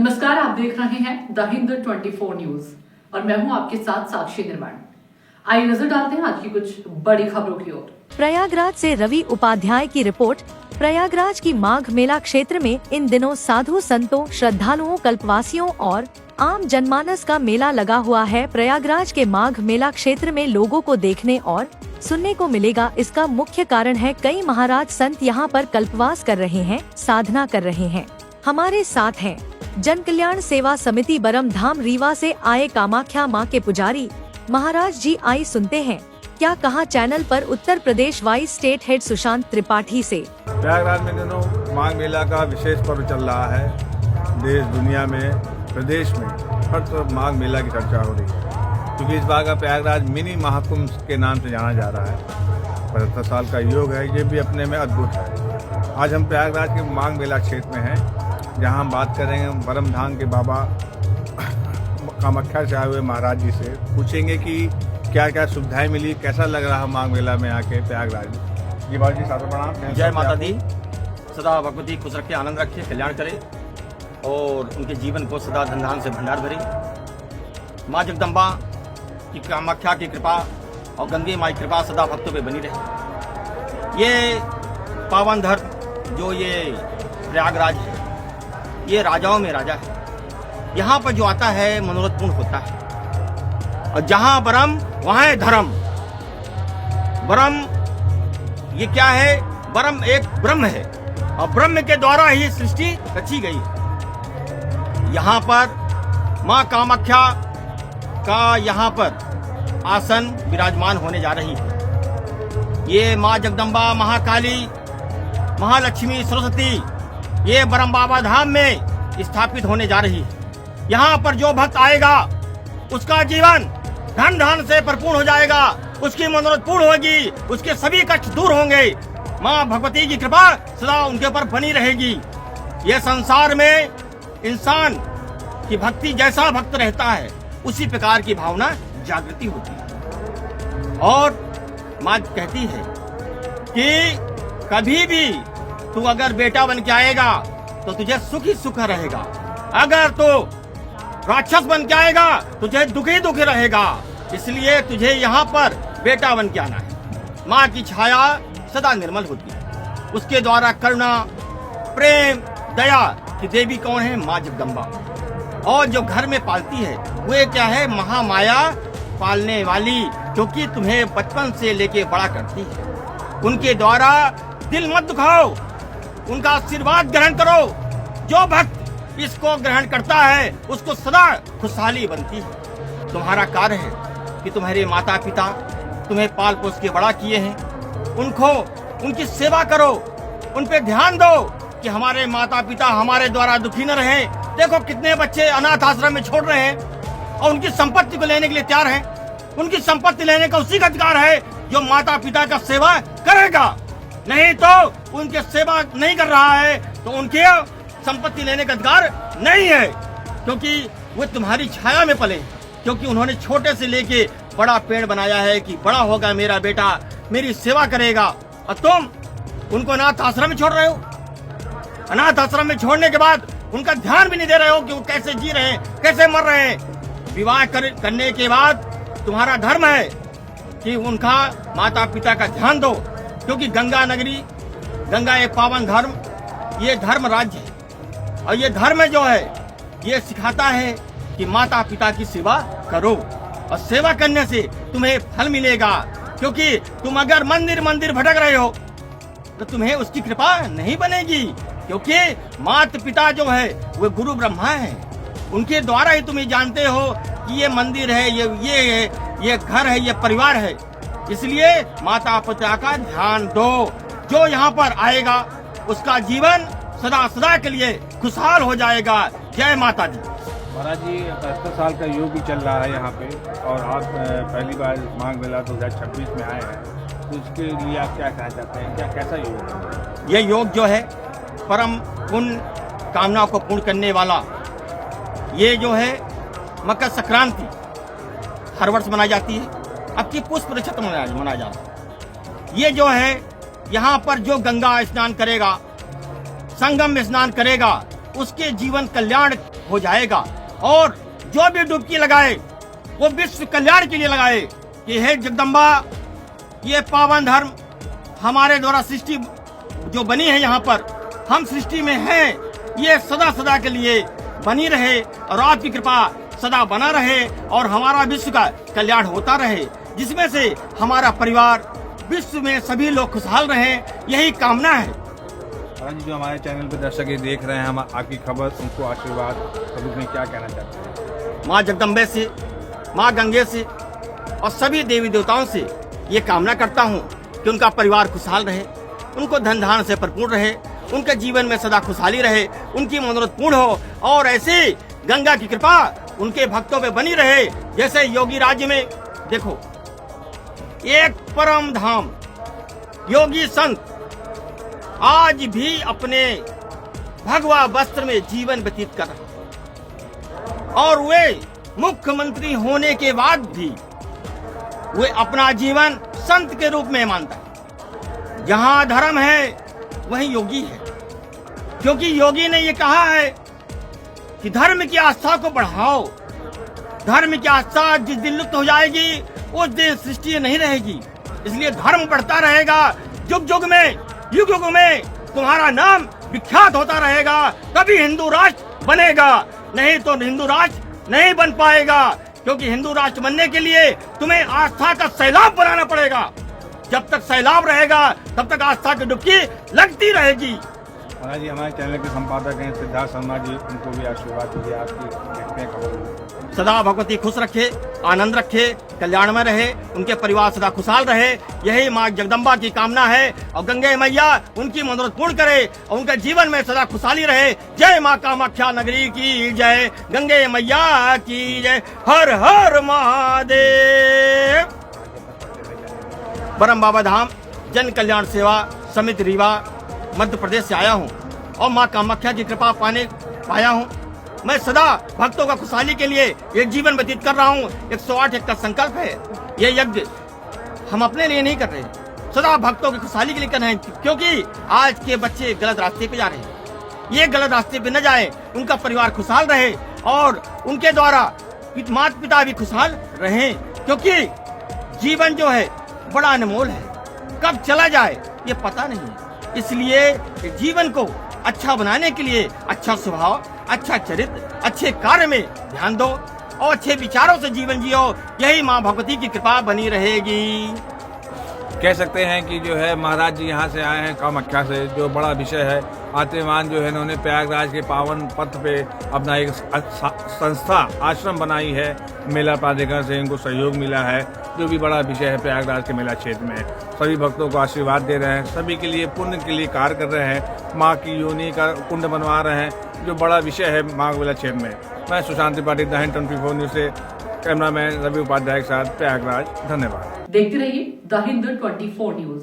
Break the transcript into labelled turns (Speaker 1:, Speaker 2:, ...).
Speaker 1: नमस्कार, आप देख रहे हैं द हिंद 24 न्यूज और मैं हूं आपके साथ साक्षी निर्माण। आइए नजर डालते हैं आज की कुछ बड़ी खबरों की ओर।
Speaker 2: प्रयागराज से रवि उपाध्याय की रिपोर्ट। प्रयागराज की माघ मेला क्षेत्र में इन दिनों साधु संतों, श्रद्धालुओं, कल्पवासियों और आम जनमानस का मेला लगा हुआ है। प्रयागराज के माघ मेला क्षेत्र में लोगों को देखने और सुनने को मिलेगा। इसका मुख्य कारण है कई महाराज संत यहाँ पर कल्पवास कर रहे हैं, साधना कर रहे हैं। हमारे साथ हैं जन कल्याण सेवा समिति बरम धाम रीवा से आए कामाख्या मां के पुजारी महाराज जी। आई सुनते हैं क्या कहा चैनल पर Uttar Pradesh vice state head Sushant Tripathi से।
Speaker 3: प्रयागराज में दिनों माघ मेला का विशेष पर्व चल रहा है। देश दुनिया में, प्रदेश में हर तरफ माघ मेला की चर्चा हो रही है, क्योंकि इस बार का प्रयागराज मिनी महाकुंभ के नाम से जाना जा रहा है। 75 साल का योग है, ये भी अपने में अद्भुत है। आज हम प्रयागराज के माघ मेला क्षेत्र में हैं, जहां हम बात करेंगे बरम धाम के बाबा कामाख्या से आए हुए महाराज जी से। पूछेंगे कि क्या क्या सुविधाएं मिली, कैसा लग रहा है माघ मेला में आके प्रयागराज जी। बाबा जी सादर प्रणाम।
Speaker 4: जय माता दी। सदा भगवती खुश रखे, आनंद रखे, कल्याण करे और उनके जीवन को सदा धन धान से भंडार भरे। माँ जगदम्बा की, कामाख्या की कृपा और गंगे माँ की कृपा सदा भक्तों पे बनी रहे। ये पावन धर्म जो ये प्रयागराज है, ये राजाओं में राजा है। यहाँ पर जो आता है मनोरथ पूर्ण होता है, और जहाँ ब्रह्म वहाँ है धर्म। ब्रह्म ये क्या है? ब्रह्म एक ब्रह्म है और ब्रह्म के द्वारा ही सृष्टि रची गई है। यहाँ पर माँ कामाख्या का यहाँ पर आसन विराजमान होने जा रही है। ये माँ जगदम्बा, महाकाली, महालक्ष्मी, सरस्वती ये बरम बाबा धाम में स्थापित होने जा रही है। यहाँ पर जो भक्त आएगा उसका जीवन धन धान से भरपूर हो जाएगा, उसकी मनोरथ पूर्ण होगी, उसके सभी कष्ट दूर होंगे। माँ भगवती की कृपा सदा उनके ऊपर बनी रहेगी। ये संसार में इंसान की भक्ति जैसा भक्त रहता है, उसी प्रकार की भावना जागृति होती है। और माँ कहती है कि कभी भी तू अगर बेटा बन के आएगा तो तुझे सुख ही सुख रहेगा, अगर तू राक्षस बन के आएगा तुझे दुखी दुखी रहेगा। इसलिए तुझे यहाँ पर बेटा बन के आना है। माँ की छाया सदा निर्मल होती है, उसके द्वारा करुणा, प्रेम, दया की देवी कौन है? माँ जगदम्बा। और जो घर में पालती है वो क्या है? महामाया पालने वाली, क्योंकि तुम्हें बचपन से लेके बड़ा करती है। उनके द्वारा दिल मत दुखाओ, उनका आशीर्वाद ग्रहण करो। जो भक्त इसको ग्रहण करता है उसको सदा खुशहाली बनती है। तुम्हारा कार्य है कि तुम्हारे माता पिता तुम्हें पाल पोस के बड़ा किए हैं, उनकी सेवा करो, उन पे ध्यान दो कि हमारे माता पिता हमारे द्वारा दुखी न रहे। देखो कितने बच्चे अनाथ आश्रम में छोड़ रहे हैं और उनकी संपत्ति को लेने के लिए तैयार हैं। उनकी संपत्ति लेने का उसी का अधिकार है जो माता पिता का सेवा करेगा। नहीं तो उनके सेवा नहीं कर रहा है तो उनके संपत्ति लेने का अधिकार नहीं है, क्योंकि वो तुम्हारी छाया में पले, क्योंकि उन्होंने छोटे से लेके बड़ा पेड़ बनाया है कि बड़ा होगा मेरा बेटा, मेरी सेवा करेगा। और तुम उनको अनाथ आश्रम में छोड़ रहे हो। अनाथ आश्रम में छोड़ने के बाद उनका ध्यान भी नहीं दे रहे हो कि वो कैसे जी रहे हैं, कैसे मर रहे हैं। विवाह करने के बाद तुम्हारा धर्म है कि उनका माता पिता का ध्यान दो, क्योंकि गंगा नगरी, गंगा एक पावन धर्म, ये धर्म राज्य है। और ये धर्म जो है ये सिखाता है कि माता पिता की सेवा करो, और सेवा करने से तुम्हें फल मिलेगा। क्योंकि तुम अगर मंदिर मंदिर भटक रहे हो तो तुम्हें उसकी कृपा नहीं बनेगी, क्योंकि माता पिता जो है वो गुरु ब्रह्मा है। उनके द्वारा ही तुम ये जानते हो कि ये मंदिर है, ये घर है, ये परिवार है। इसलिए माता पिता का ध्यान दो। जो यहाँ पर आएगा उसका जीवन सदा सदा के लिए खुशहाल हो जाएगा। जय माता दी।
Speaker 3: महाराज जी 75 साल का योग भी चल रहा है यहाँ पे, और आप पहली बार माघ मेला 2026 में आए हैं, तो उसके लिए आप क्या कहना चाहते हैं? क्या कैसा योग है
Speaker 4: ये योग? जो है परम पुण्य कामना को पूर्ण करने वाला ये जो है मकर संक्रांति हर वर्ष मनाई जाती है। अब की पुष्प नक्षत्र मनाया जाता है। ये जो है यहाँ पर जो गंगा स्नान करेगा, संगम में स्नान करेगा, उसके जीवन कल्याण हो जाएगा। और जो भी डुबकी लगाए वो विश्व कल्याण के लिए लगाए कि हे जगदम्बा, ये पावन धर्म हमारे द्वारा सृष्टि जो बनी है, यहाँ पर हम सृष्टि में हैं, ये सदा सदा के लिए बनी रहे और आपकी कृपा सदा बना रहे और हमारा विश्व का कल्याण होता रहे, जिसमें से हमारा परिवार, विश्व में सभी लोग खुशहाल रहें, यही कामना है।
Speaker 3: महाराज जी, जो हमारे चैनल पर दर्शक ये देख रहे हैं हम आपकी खबर, उनको आशीर्वाद स्वरूप में क्या कहना चाहते हैं?
Speaker 4: माँ जगदम्बे से, माँ गंगे से और सभी देवी देवताओं से ये कामना करता हूँ कि उनका परिवार खुशहाल रहे, उनको धन धान से भरपूर रहे, उनके जीवन में सदा खुशहाली रहे, उनकी मनोरथ पूर्ण हो और ऐसे गंगा की कृपा उनके भक्तों पे बनी रहे। जैसे योगी राज्य में देखो, एक परम धाम योगी संत आज भी अपने भगवा वस्त्र में जीवन व्यतीत कर रहे और वे मुख्यमंत्री होने के बाद भी वे अपना जीवन संत के रूप में मानता है। जहां धर्म है वहीं योगी है, क्योंकि योगी ने ये कहा है कि धर्म की आस्था को बढ़ाओ। धर्म की आस्था जिस दिन लुप्त हो जाएगी उस दिन सृष्टि नहीं रहेगी, इसलिए धर्म बढ़ता रहेगा। युग युग में, युग युग में तुम्हारा नाम विख्यात होता रहेगा, तभी हिंदू राष्ट्र बनेगा, नहीं तो हिंदू राष्ट्र नहीं बन पाएगा। क्योंकि हिंदू राष्ट्र बनने के लिए तुम्हें आस्था का सैलाब बनाना पड़ेगा। जब तक सैलाब रहेगा तब तक आस्था की डुबकी लगती रहेगी।
Speaker 3: महाराज जी, हमारे चैनल के संपादक हैं सिद्धार्थ शर्मा जी, उनको भी आशीर्वाद दीजिए। आपकी देखते हैं खबर।
Speaker 4: सदा भगवती खुश रखे, आनंद रखे, कल्याण में रहे, उनके परिवार सदा खुशहाल रहे, यही माँ जगदम्बा की कामना है। और गंगे मैया उनकी मनोरथ पूर्ण करे और उनके जीवन में सदा खुशहाली रहे। जय माँ कामाख्या नगरी की जय, गंगे मैया की जय। हर हर महादेव। बरम बाबा धाम जन कल्याण सेवा समिति रीवा मध्य प्रदेश से आया हूँ और माँ कामाख्या की कृपा पाया हूँ। मैं सदा भक्तों का खुशहाली के लिए एक जीवन व्यतीत कर रहा हूँ। 108 एक का संकल्प है। ये यज्ञ हम अपने लिए नहीं कर रहे, सदा भक्तों की खुशहाली के लिए कर रहे हैं, क्योंकि आज के बच्चे गलत रास्ते पे जा रहे हैं। ये गलत रास्ते पे न जाए, उनका परिवार खुशहाल रहे और उनके द्वारा माता पिता भी खुशहाल रहें, क्योंकि जीवन जो है बड़ा अनमोल है, कब चला जाए ये पता नहीं है। इसलिए जीवन को अच्छा बनाने के लिए अच्छा स्वभाव, अच्छा चरित्र, अच्छे कार्य में ध्यान दो और अच्छे विचारों से जीवन जियो, यही माँ भगवती की कृपा बनी रहेगी।
Speaker 3: कह सकते हैं कि जो है महाराज जी यहाँ से आए हैं कामाख्या से, जो बड़ा विषय है। आतिमान जो है इन्होंने प्रयागराज के पावन पथ पे अपना एक संस्था आश्रम बनाई है, मेला प्राधिकरण से इनको सहयोग मिला है, जो भी बड़ा विषय है प्रयागराज के मेला क्षेत्र में। सभी भक्तों को आशीर्वाद दे रहे हैं, सभी के लिए पुण्य के लिए कार्य कर रहे हैं, माँ की योनि का कुंड बनवा रहे हैं, जो बड़ा विषय है माँ मेला क्षेत्र में। मैं सुशांत त्रिपाठी, द हिंद 24 न्यूज से कैमरामैन रवि उपाध्याय के साथ प्रयागराज। धन्यवाद।
Speaker 1: देखते रहिए द हिंद 24 न्यूज।